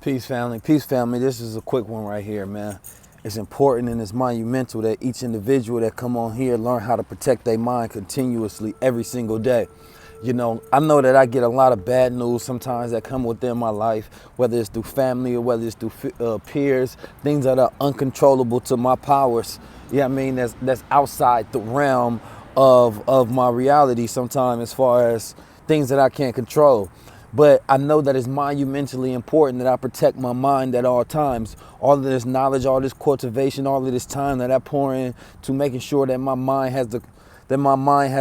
Peace, family. Peace, family. This is a quick one right here, man. It's important and it's monumental that each individual that come on here learn how to protect their mind continuously every single day. You know, I know that I get a lot of bad news sometimes that come within my life, whether it's through family or whether it's through peers, things that are uncontrollable to my powers. Yeah, I mean, that's outside the realm of my reality sometimes, as far as things that I can't control. But I know that it's monumentally important that I protect my mind at all times. All of this knowledge, all this cultivation, all of this time that I pour in to making sure that my mind has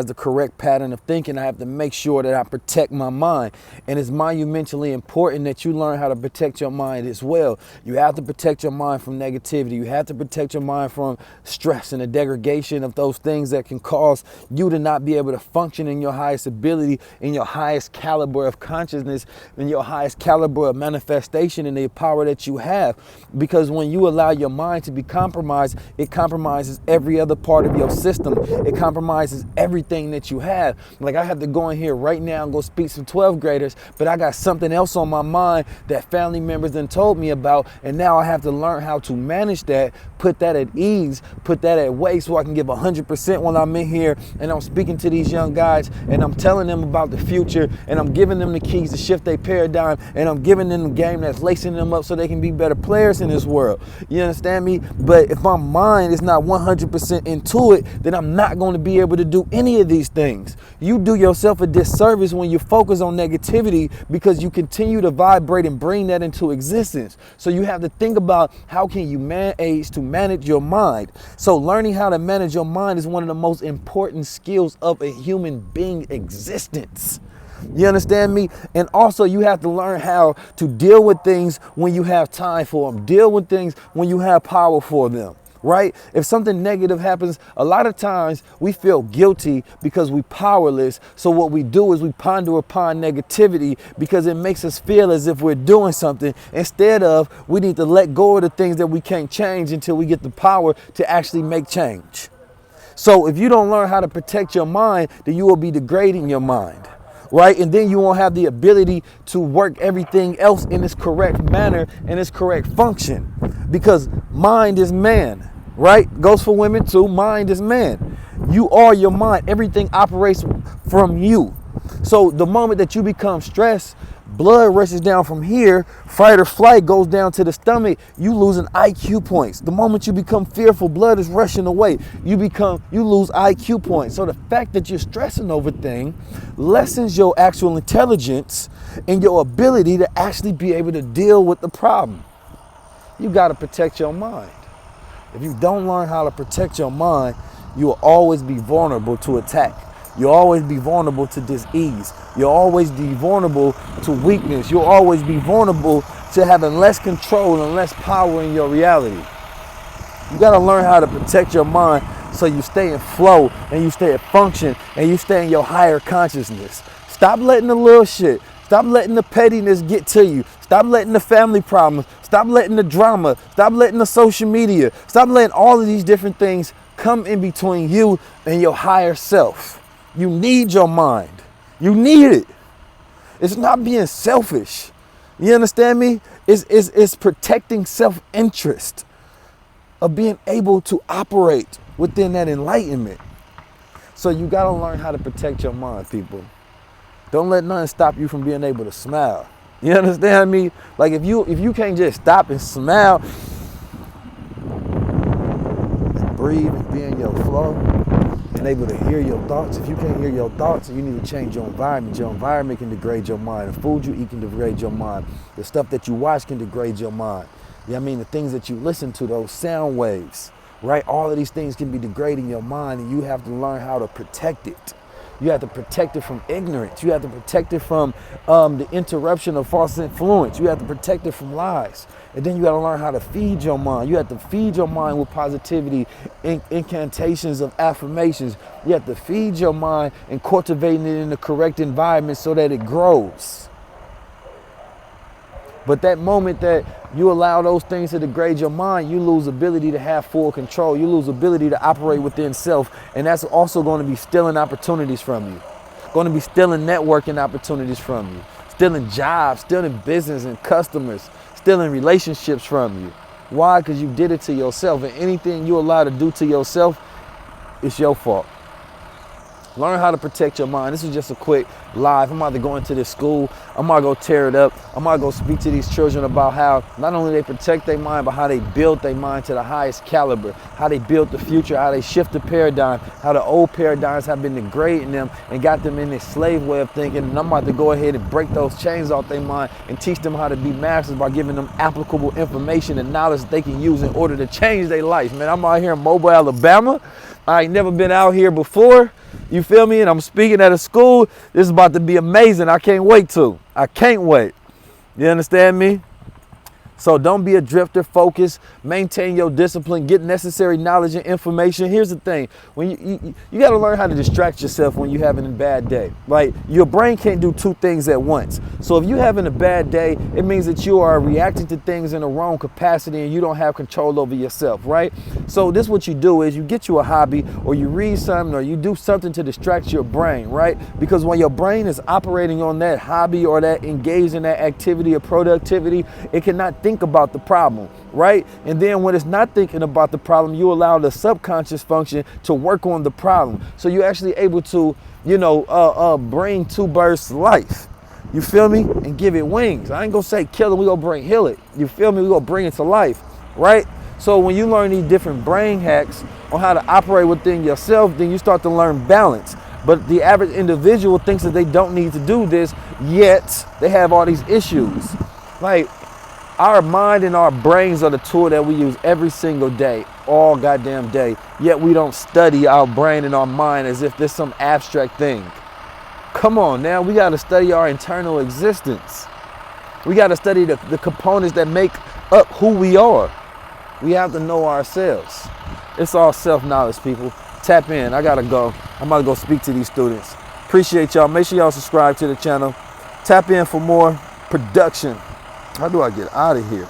the correct pattern of thinking. I have to make sure that I protect my mind. And it's monumentally important that you learn how to protect your mind as well. You have to protect your mind from negativity. You have to protect your mind from stress and the degradation of those things that can cause you to not be able to function in your highest ability, in your highest caliber of consciousness, in your highest caliber of manifestation and the power that you have. Because when you allow your mind to be compromised, it compromises every other part of your system. It compromises everything that you have. Like, I have to go in here right now and go speak to 12th graders, but I got something else on my mind that family members then told me about, and now I have to learn how to manage that, put that at ease, put that at way, so I can give 100% when I'm in here and I'm speaking to these young guys and I'm telling them about the future and I'm giving them the keys to shift their paradigm and I'm giving them the game that's lacing them up so they can be better players in this world. You understand me? But if my mind is not 100% into it, then I'm not going to be able to do any of these things. You do yourself a disservice when you focus on negativity, because you continue to vibrate and bring that into existence. So you have to think about how can you manage your mind. So learning how to manage your mind is one of the most important skills of a human being existence. You understand me? And also you have to learn how to deal with things when you have time for them. Deal with things when you have power for them. Right? If something negative happens, a lot of times we feel guilty because we're powerless. So what we do is we ponder upon negativity because it makes us feel as if we're doing something, instead of we need to let go of the things that we can't change until we get the power to actually make change. So if you don't learn how to protect your mind, then you will be degrading your mind. Right? And then you won't have the ability to work everything else in its correct manner and its correct function, because mind is man, right? Goes for women too. Mind is man. You are your mind. Everything operates from you. So the moment that you become stressed, blood rushes down from here, fight or flight goes down to the stomach, you losing IQ points. The moment you become fearful, blood is rushing away. You lose IQ points. So the fact that you're stressing over things lessens your actual intelligence and your ability to actually be able to deal with the problem. You got to protect your mind. If you don't learn how to protect your mind, you will always be vulnerable to attack. You'll always be vulnerable to dis-ease. You'll always be vulnerable to weakness. You'll always be vulnerable to having less control and less power in your reality. You got to learn how to protect your mind so you stay in flow and you stay at function and you stay in your higher consciousness. Stop letting the little shit, stop letting the pettiness get to you. Stop letting the family problems, stop letting the drama, stop letting the social media, stop letting all of these different things come in between you and your higher self. You need your mind. You need it. It's not being selfish. You understand me? It's protecting self-interest of being able to operate within that enlightenment. So you got to learn how to protect your mind, people. Don't let nothing stop you from being able to smile. You understand me? Like, if you can't just stop and smile and breathe and be in your flow, and able to hear your thoughts. If you can't hear your thoughts, you need to change your environment. Your environment can degrade your mind. The food you eat can degrade your mind. The stuff that you watch can degrade your mind. You know what I mean? The things that you listen to, those sound waves, right? All of these things can be degrading your mind, and you have to learn how to protect it. You have to protect it from ignorance. You have to protect it from the interruption of false influence. You have to protect it from lies. And then you got to learn how to feed your mind. You have to feed your mind with positivity, incantations of affirmations. You have to feed your mind and cultivating it in the correct environment so that it grows. But that moment that you allow those things to degrade your mind, you lose ability to have full control. You lose ability to operate within self. And that's also going to be stealing opportunities from you. Going to be stealing networking opportunities from you. Stealing jobs, stealing business and customers. stealing relationships from you. Why? Because you did it to yourself. And anything you allow to do to yourself, it's your fault. Learn how to protect your mind. This is just a quick live. I'm about to go into this school. I'm about to go tear it up. I'm about to go speak to these children about how not only they protect their mind, but how they build their mind to the highest caliber, how they build the future, how they shift the paradigm, how the old paradigms have been degrading them and got them in this slave way of thinking. And I'm about to go ahead and break those chains off their mind and teach them how to be masters by giving them applicable information and knowledge that they can use in order to change their life. Man, I'm out here in Mobile, Alabama. I ain't never been out here before. You feel me? And I'm speaking at a school. This is about to be amazing. I can't wait to. I can't wait. You understand me? So don't be a drifter. Focus, maintain your discipline, get necessary knowledge and information. Here's the thing. When you got to learn how to distract yourself when you're having a bad day. Like, your brain can't do two things at once. So if you're having a bad day, it means that you are reacting to things in the wrong capacity and you don't have control over yourself, right? So this what you do is you get you a hobby, or you read something, or you do something to distract your brain, right? Because when your brain is operating on that hobby or that engaged in that activity or productivity, it cannot think about the problem, right? And then when it's not thinking about the problem, you allow the subconscious function to work on the problem. So you're actually able to, bring two birds to life. You feel me? And give it wings. I ain't gonna say kill it, we gonna heal it. You feel me? We gonna bring it to life, right? So when you learn these different brain hacks on how to operate within yourself, then you start to learn balance. But the average individual thinks that they don't need to do this, yet they have all these issues. Like, our mind and our brains are the tool that we use every single day, all goddamn day. Yet we don't study our brain and our mind as if there's some abstract thing. Come on now, we gotta study our internal existence. We gotta study the components that make up who we are. We have to know ourselves. It's all self-knowledge, people. Tap in, I gotta go. I'm about to go speak to these students. Appreciate y'all, make sure y'all subscribe to the channel. Tap in for more production. How do I get out of here?